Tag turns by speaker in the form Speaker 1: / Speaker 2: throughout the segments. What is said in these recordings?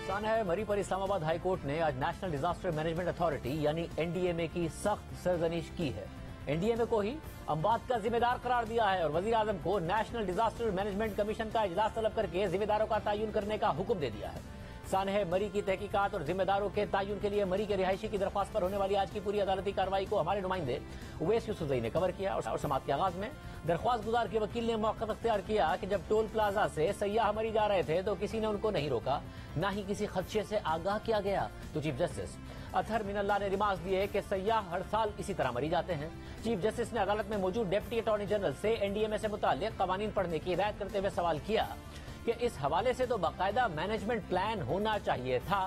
Speaker 1: सानह मरी पर Islamabad high court ने आज नेशनल डिजास्टर मैनेजमेंट अथॉरिटी यानी एनडीएमए की सख्त सरजनीश की है। एनडीएमए को ही अम्बात का जिम्मेदार करार दिया है और वजीर आजम को नेशनल डिजास्टर मैनेजमेंट कमीशन का इजलास तलब करके जिम्मेदारों का तयन करने का हुक्म दे दिया है। सानह मरी की तहकीकात और जिम्मेदारों के तयन के लिए मरी के रिहायशी की दरख्वास्त पर होने वाली आज की पूरी अदालती कार्रवाई को हमारे नुमाइंदे उवैस यूसुफजई ने कवर किया और समाअत के आगाज में दरख्वास्त गुजार के वकील ने मौका अख्तियार किया कि जब टोल प्लाजा से सयाह मरी जा रहे थे तो किसी ने उनको नहीं रोका, न ही किसी खदशे से आगाह किया गया। तो चीफ जस्टिस अतहर मिनल्लाह ने रिमार्क्स दिए कि सयाह हर साल इसी तरह मरी जाते हैं। चीफ जस्टिस ने अदालत में मौजूद डिप्टी अटॉर्नी जनरल से एनडीएमए से मुताल्लिक कवानीन पढ़ने की हिदायत करते हुए सवाल किया कि इस हवाले से तो बाकायदा मैनेजमेंट प्लान होना चाहिए था।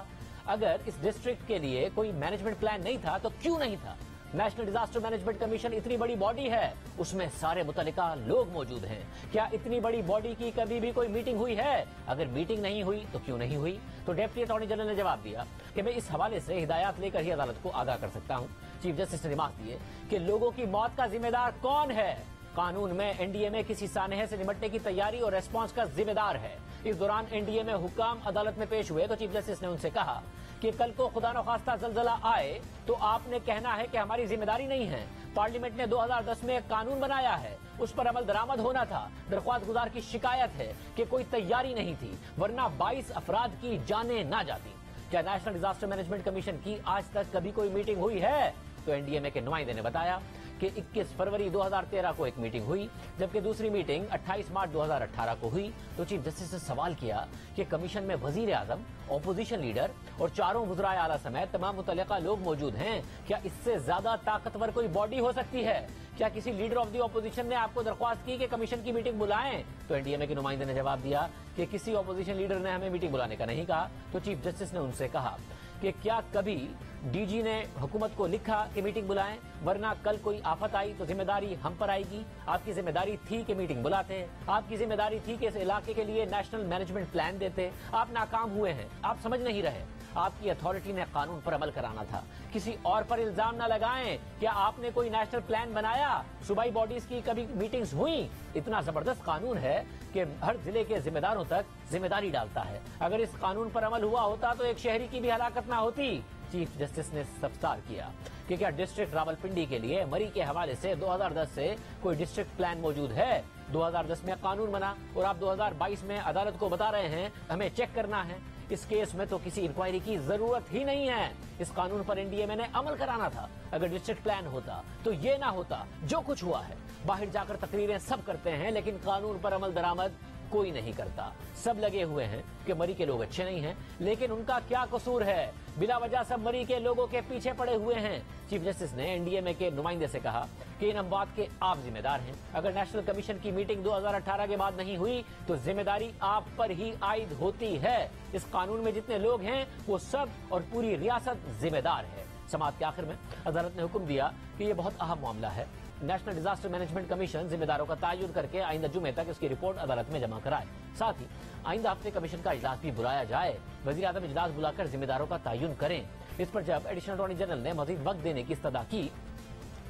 Speaker 1: अगर इस डिस्ट्रिक्ट के लिए कोई मैनेजमेंट प्लान नहीं था तो क्यों नहीं था? नेशनल डिजास्टर मैनेजमेंट कमीशन इतनी बड़ी बॉडी है, उसमें सारे मुतल्लिका लोग मौजूद हैं। क्या इतनी बड़ी बॉडी की कभी भी कोई मीटिंग हुई है? अगर मीटिंग नहीं हुई तो क्यों नहीं हुई? तो डिप्टी अटॉर्नी जनरल ने जवाब दिया कि मैं इस हवाले से हिदायत लेकर ही अदालत को आगाह कर सकता हूँ। चीफ जस्टिस ने रिमार्क दिए कि लोगों की मौत का जिम्मेदार कौन है? कानून में एनडीएमए किसी सानहे से निपटने की तैयारी और रेस्पॉन्स का जिम्मेदार है। इस दौरान एनडीएमए हुक्काम अदालत में पेश हुए तो चीफ जस्टिस ने उनसे कहा कि कल को खुदा न खास्ता ज़लज़ला आए तो आपने कहना है कि हमारी जिम्मेदारी नहीं है। पार्लियामेंट ने 2010 में एक कानून बनाया है, उस पर अमल दरामद होना था। दरख्वास्त गुजार की शिकायत है कि कोई तैयारी नहीं थी, वरना 22 अफराद की जानें ना जाती। क्या नेशनल डिजास्टर मैनेजमेंट कमीशन की आज तक कभी कोई मीटिंग हुई है? तो एनडीएमए के नुमाइंदे ने बताया कि 21 फरवरी 2013 को एक मीटिंग हुई, जबकि दूसरी मीटिंग 28 मार्च 2018 को हुई। तो चीफ जस्टिस ने सवाल किया कि कमीशन में वजीर आजम, ऑपोजिशन लीडर और चारों वज़राए आला समेत तमाम मुतल्लिका लोग मौजूद हैं। क्या इससे ज्यादा ताकतवर कोई बॉडी हो सकती है? क्या किसी लीडर ऑफ द ऑपोजिशन ने आपको दरख्वास्त की कि कमीशन की मीटिंग बुलाएं? तो एनडीएमए के नुमाइंदे ने जवाब दिया कि किसी ऑपोजिशन लीडर ने हमें मीटिंग बुलाने का नहीं कहा। तो चीफ जस्टिस ने उनसे कहा कि क्या कभी डीजी ने हुकूमत को लिखा कि मीटिंग बुलाएं, वरना कल कोई आफत आई तो जिम्मेदारी हम पर आएगी? आपकी जिम्मेदारी थी कि मीटिंग बुलाते, आपकी जिम्मेदारी थी कि इस इलाके के लिए नेशनल मैनेजमेंट प्लान देते। आप नाकाम हुए हैं, आप समझ नहीं रहे। आपकी अथॉरिटी ने कानून पर अमल कराना था। किसी और पर इल्जाम न लगाएं। क्या आपने कोई नेशनल प्लान बनाया? सूबाई बॉडीज की कभी मीटिंग्स हुई? इतना जबरदस्त कानून है कि हर जिले के जिम्मेदारों तक जिम्मेदारी डालता है। अगर इस कानून पर अमल हुआ होता तो एक शहरी की भी हलाकत ना होती। चीफ जस्टिस ने सवाल किया कि क्या डिस्ट्रिक्ट रावलपिंडी के लिए मरी के हवाले से 2010 से कोई डिस्ट्रिक्ट प्लान मौजूद है? 2010 में कानून बना और आप 2022 में अदालत को बता रहे हैं हमें चेक करना है। इस केस में तो किसी इंक्वायरी की जरूरत ही नहीं है। इस कानून पर एनडीएमए ने अमल कराना था। अगर डिस्ट्रिक्ट प्लान होता तो ये ना होता जो कुछ हुआ है। बाहर जाकर तकरीरें सब करते हैं, लेकिन कानून पर अमल दरामद कोई नहीं करता। सब लगे हुए हैं कि मरी के लोग अच्छे नहीं हैं, लेकिन उनका क्या कसूर है? बिला वजह सब मरी के लोगों के पीछे पड़े हुए हैं। चीफ जस्टिस ने एनडीएमए के नुमाइंदे से कहा कि इन बात के आप जिम्मेदार हैं। अगर नेशनल कमीशन की मीटिंग 2018 के बाद नहीं हुई तो जिम्मेदारी आप पर ही आयद होती है। इस कानून में जितने लोग हैं वो सब और पूरी रियासत जिम्मेदार है। समाअत के आखिर में अदालत ने हुक्म दिया कि ये बहुत अहम मामला है। नेशनल डिजास्टर मैनेजमेंट कमीशन जिम्मेदारों का तयन करके आइंदा जुमे तक इसकी रिपोर्ट अदालत में जमा कराए। साथ ही आइंदा हफ्ते कमीशन का इजलास भी बुलाया जाए। वजीर आजम इजलास बुलाकर जिम्मेदारों का तयन करें। इस पर जब एडिशनल अटॉर्नी जनरल ने मजीद वक्त देने की इस्तदा की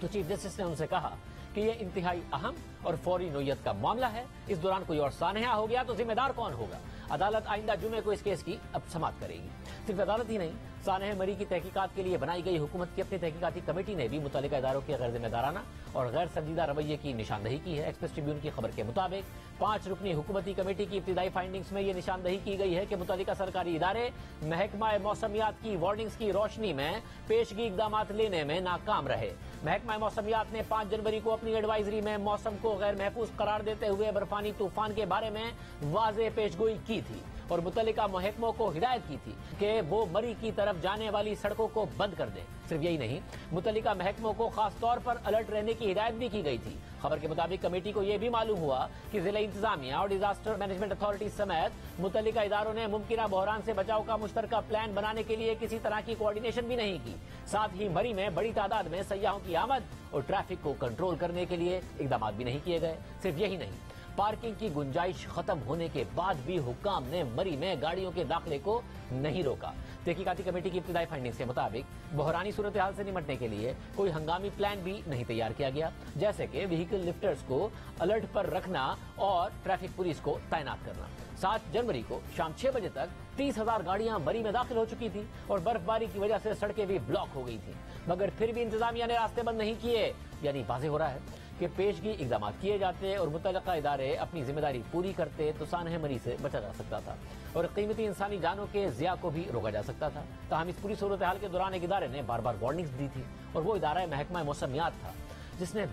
Speaker 1: तो चीफ जस्टिस ने उनसे कहा कि यह इंतहाई अहम और फौरी नोयत का मामला है। इस दौरान कोई और सानहा हो गया तो जिम्मेदार कौन होगा? अदालत आइंदा जुमे को इस केस की अब समाअत करेगी। सिर्फ अदालत ही नहीं, सानह मरी की तहकीकात के लिए बनाई गई हुकूमत की अपनी तहकीकाती कमेटी ने भी मुतल्लिका इदारों के गैर जिम्मेदाराना और गैर संजीदा रवैये की निशानदही की है। एक्सप्रेस ट्रिब्यून की खबर के मुताबिक 5 रुकनी हुकूमती कमेटी की इब्तिदाई फाइंडिंग्स में ये निशानदही की गई है कि मुतल्लिका सरकारी इदारे महकमा मौसमियात की वार्निंग्स की रोशनी में पेशगी इकदाम लेने में नाकाम रहे। महकमा मौसमियात ने 5 जनवरी को अपनी एडवाइजरी में मौसम को गैर महफूज करार देते हुए बर्फानी तूफान के बारे में वाज़ेह पेशगोई की थी और मुतल्लिका महकमों को हिदायत की थी कि वो मरी की तरफ जाने वाली सड़कों को बंद कर दें। सिर्फ यही नहीं, मुतल्लिका महकमों को खास तौर पर अलर्ट रहने की हिदायत भी की गई थी। खबर के मुताबिक कमेटी को यह भी मालूम हुआ कि जिला इंतजामिया और डिजास्टर मैनेजमेंट अथॉरिटी समेत मुतल्लिका इदारों ने मुमकिन बहरान से बचाव का मुश्तरका प्लान बनाने के लिए किसी तरह की कोऑर्डिनेशन भी नहीं की। साथ ही मरी में बड़ी तादाद में सयाहों की आमद और ट्रैफिक को कंट्रोल करने के लिए इकदाम भी नहीं किए गए। सिर्फ यही नहीं, पार्किंग की गुंजाइश खत्म होने के बाद भी हुक्काम ने मरी में गाड़ियों के दाखिले को नहीं रोका। तहकीकाती कमेटी की इब्तिदाई फाइंडिंग के मुताबिक बहरानी सूरत हाल से निपटने के लिए कोई हंगामी प्लान भी नहीं तैयार किया गया, जैसे कि व्हीकल लिफ्टर्स को अलर्ट पर रखना और ट्रैफिक पुलिस को तैनात करना। 7 जनवरी को शाम 6 बजे तक 30,000 गाड़ियां मरी में दाखिल हो चुकी थी और बर्फबारी की वजह से सड़कें भी ब्लॉक हो गई थी, मगर फिर भी इंतजामिया ने रास्ते बंद नहीं किए। यानी वाज़ेह हो रहा है कि पेशगी इकदाम किए जाते और मुतल्लिका इदारे अपनी जिम्मेदारी पूरी करते तो सानह मरी से बचा जा सकता था और कीमती इंसानी जानों के ज़िया को भी रोका जा सकता था। ताहम इस पूरी सूरत हाल के दौरान एक इदारे ने बार बार वार्निंग्स दी थी और वो इदारा महकमा मौसमियात था, जिसने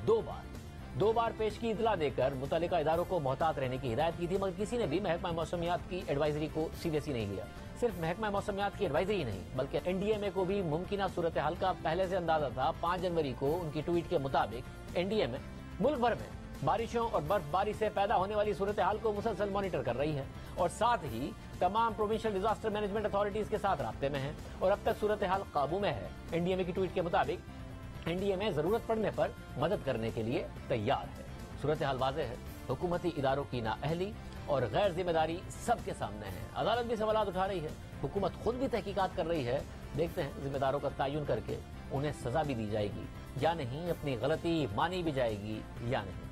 Speaker 1: दो बार पेशगी इतला देकर मुतल्लिका इदारों को मोहतात रहने की हिदायत की थी, मगर किसी ने भी महकमा मौसमियात की एडवाइजरी को सीरियसली नहीं लिया। सिर्फ महकमा मौसमियात की एडवाइजरी ही नहीं बल्कि एनडीएमए को भी मुमकिन सूरत हाल का पहले से अंदाजा था। 5 जनवरी को उनकी ट्वीट के मुताबिक एनडीएमए मुल्क भर में बारिशों और बर्फबारी से पैदा होने वाली सूरत हाल को मुसलसल मॉनिटर कर रही है और साथ ही तमाम प्रोविंशियल डिजास्टर मैनेजमेंट अथॉरिटीज के साथ राब्ते में है और अब तक सूरत हाल काबू में है। एनडीएमए की ट्वीट के मुताबिक एनडीएमए जरूरत पड़ने पर मदद करने के लिए तैयार है। सूरत हाल वाज़ेह है, हुकूमती इदारों की नाअहली और गैर जिम्मेदारी सबके सामने है। अदालत भी सवाल उठा रही है, हुकूमत खुद भी तहकीकात कर रही है। देखते हैं जिम्मेदारों का तयन करके उन्हें सजा भी दी जाएगी या नहीं, अपनी गलती मानी भी जाएगी या नहीं।